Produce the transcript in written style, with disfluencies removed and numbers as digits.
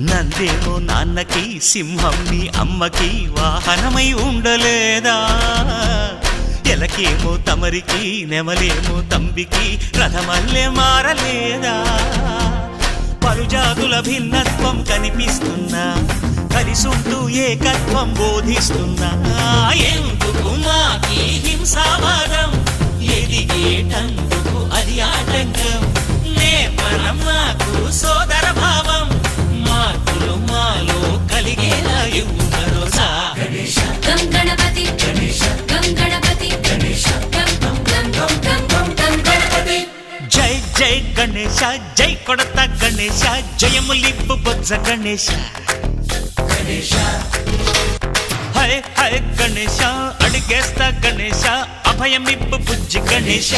నందేమో నాన్నకి సింహం నీ అమ్మకి వాహనమై ఉండలేదా ఎలకేమో తమరికి నెమలేమో తంబికి రథమల్లే మారలేదా పలుజాతుల భిన్నత్వం కనిపిస్తున్నా కలిసుంటూ ఏకత్వం బోధిస్తున్నా ఎందుకు మాకి హింసావాదం ఎదిగేటందుకు అది ఆటంకం నేపరం మాకు సోదర భావం మార్పులు మాలో కలిగేలా ఇవ్వు భరోసా గం గణపతి గం గణపతి గం గణపతి జై జై గణేశ జై కొడత గణేశ జయములిప్పు బొజ్జ గణేశ హై హై గణేశ అడిగేస్తా గణేశ అభయమిప్పు బుజ్జి గణేశ